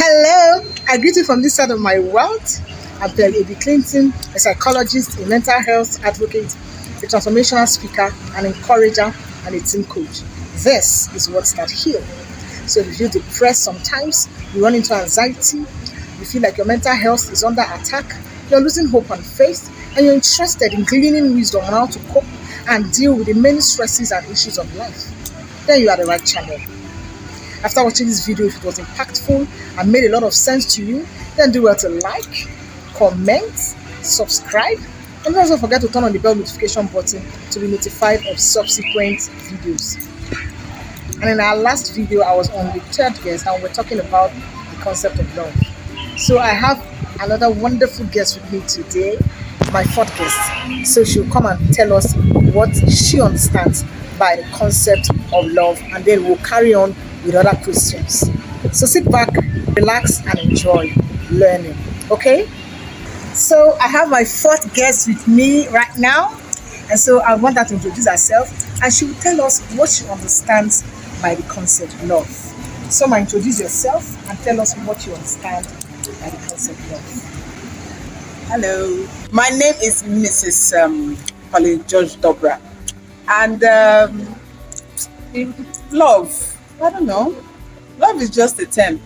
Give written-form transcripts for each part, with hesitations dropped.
Hello, I greet you from this side of my world. I'm Eddie Clinton, a psychologist, a mental health advocate, a transformational speaker, an encourager, and a team coach. This is what starts here. So if you feel depressed sometimes, you run into anxiety, you feel like your mental health is under attack, you're losing hope and faith, and you're interested in gleaning wisdom on how to cope and deal with the many stresses and issues of life, then you are the right channel. After watching this video, if it was impactful and made a lot of sense to you, then do well to like, comment, subscribe, and don't also forget to turn on the bell notification button to be notified of subsequent videos. And in our last video, I was on the third guest and we're talking about the concept of love. So I have another wonderful guest with me today, my fourth guest. So she'll come and tell us what she understands by the concept of love, and then we'll carry on with other questions. So sit back, relax, and enjoy learning. Okay? So I have my fourth guest with me right now, and so I want her to introduce herself, and she will tell us what she understands by the concept of love. So, introduce yourself and tell us what you understand by the concept of love. Hello, my name is Mrs. Pauline George Dobra, and love. I don't know. Love is just a term.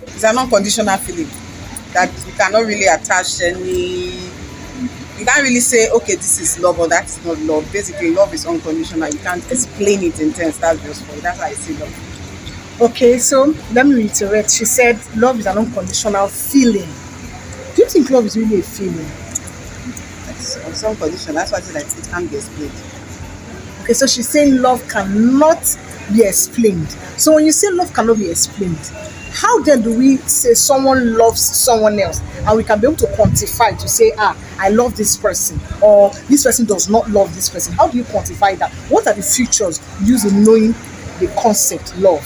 It's an unconditional feeling that you cannot really attach any. You can't really say, okay, this is love or that is not love. Basically, love is unconditional. You can't explain it in terms. That's just for it. That's how I see love. Okay, so let me reiterate. She said love is an unconditional feeling. Do you think love is really a feeling? It's unconditional. That's why I say that it can't be explained. Okay, so she's saying love cannot be explained. So when you say love cannot be explained, how then do we say someone loves someone else and we can be able to quantify to say, I love this person, or this person does not love this person? How do you quantify that? What are the features used in knowing the concept love?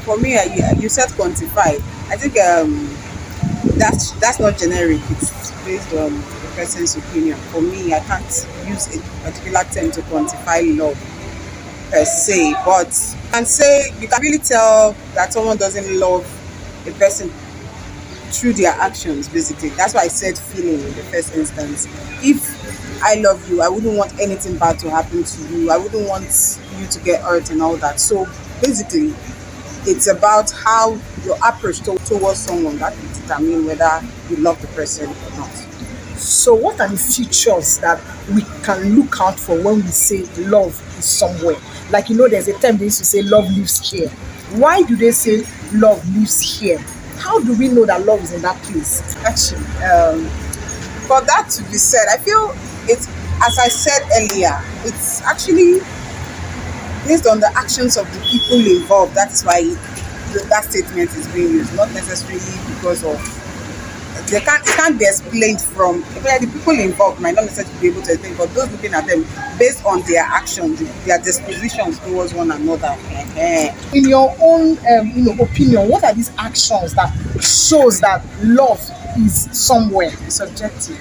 For me, you said quantify. I think that's not generic. It's based on the person's opinion. For me, I can't use a particular term to quantify love per se, but I can say you can really tell that someone doesn't love a person through their actions. Basically, that's why I said feeling in the first instance. If I love you, I wouldn't want anything bad to happen to you. I wouldn't want you to get hurt and all that. So basically, it's about how your approach towards someone that will determine whether you love the person or not. So what are the features that we can look out for when we say love is somewhere? Like, there's a term they used to say love lives here. Why do they say love lives here? How do we know that love is in that place? Actually, for that to be said, I feel it's, as I said earlier, it's actually based on the actions of the people involved. That is why that statement is being used, not necessarily because of it can't be explained from the people involved. Might not necessarily be able to explain, but those looking at them based on their actions, their dispositions towards one another. In your own opinion, what are these actions that shows that love is somewhere? It's subjective.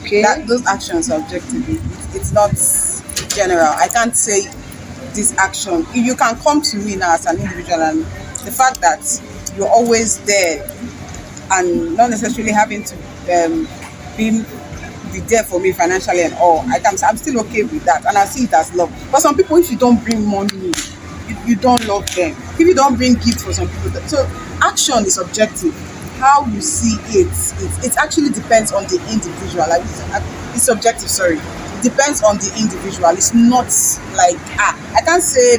Okay, those actions are objective. It's not general. I can't say this action. You can come to me now as an individual, and the fact that you're always there and not necessarily having to be there for me financially and all, I'm still okay with that, and I see it as love. But some people, if you don't bring money, you don't love them. If you don't bring gifts for some people, so action is objective. How you see it actually depends on the individual. Like it's subjective. Sorry, it depends on the individual. It's not like I can't say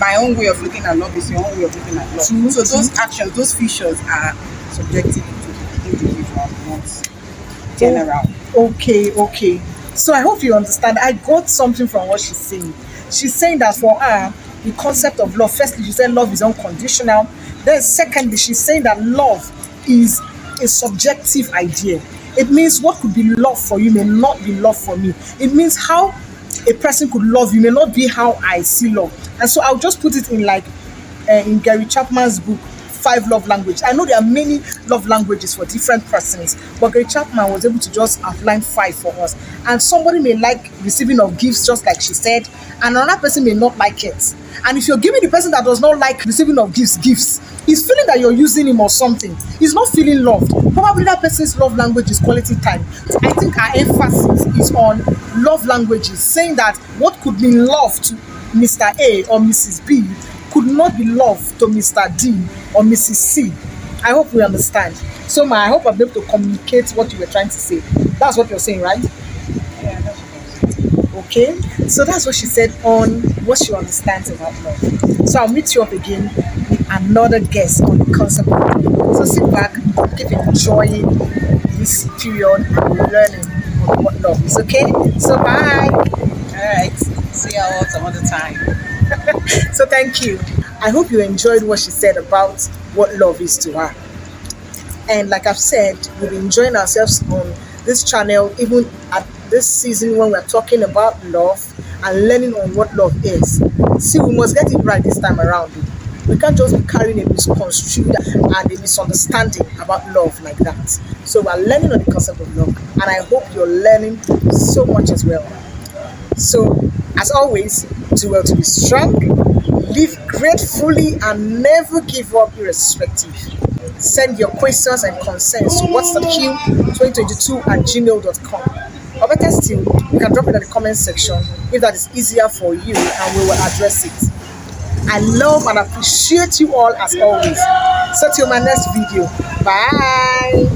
my own way of looking at love is your own way of looking at love. So those actions, those features are subjective to the individual, not general. Okay. So I hope you understand. I got something from what she's saying. She's saying that for her, the concept of love, firstly, she said love is unconditional. Then secondly, she's saying that love is a subjective idea. It means what could be love for you may not be love for me. It means how a person could love you may not be how I see love. And so I'll just put it in in Gary Chapman's book, 5 love languages. I know there are many love languages for different persons, but Gary Chapman was able to just outline 5 for us. And somebody may like receiving of gifts, just like she said, and another person may not like it. And if you're giving the person that does not like receiving of gifts, he's feeling that you're using him or something. He's not feeling loved. Probably that person's love language is quality time. I think our emphasis is on love languages, saying that what could mean love to Mr. A or Mrs. B could not be love to Mr. D or Mrs. C. I hope we understand. So, I hope I'll be able to communicate what you were trying to say. That's what you're saying, right? Yeah, that's Okay, so that's what she said on what she understands about love. So I'll meet you up again with another guest on the concept of love. So sit back, keep enjoying this period and learning on what love is. Okay, so bye. all right. See you all some other time. So thank you. I hope you enjoyed what she said about what love is to her. And like I've said, we'll be enjoying ourselves on this channel, even at this season when we're talking about love and learning on what love is. See, we must get it right this time around. We can't just be carrying a misconstrued and a misunderstanding about love like that. So we're learning on the concept of love, and I hope you're learning so much as well. So, as always, do well to be strong, live gratefully, and never give up irrespective. Send your questions and concerns to whatsttheq2022@gmail.com. Or better still, you can drop it in the comment section if that is easier for you, and we will address it. I love and appreciate you all as always. So till my next video. Bye.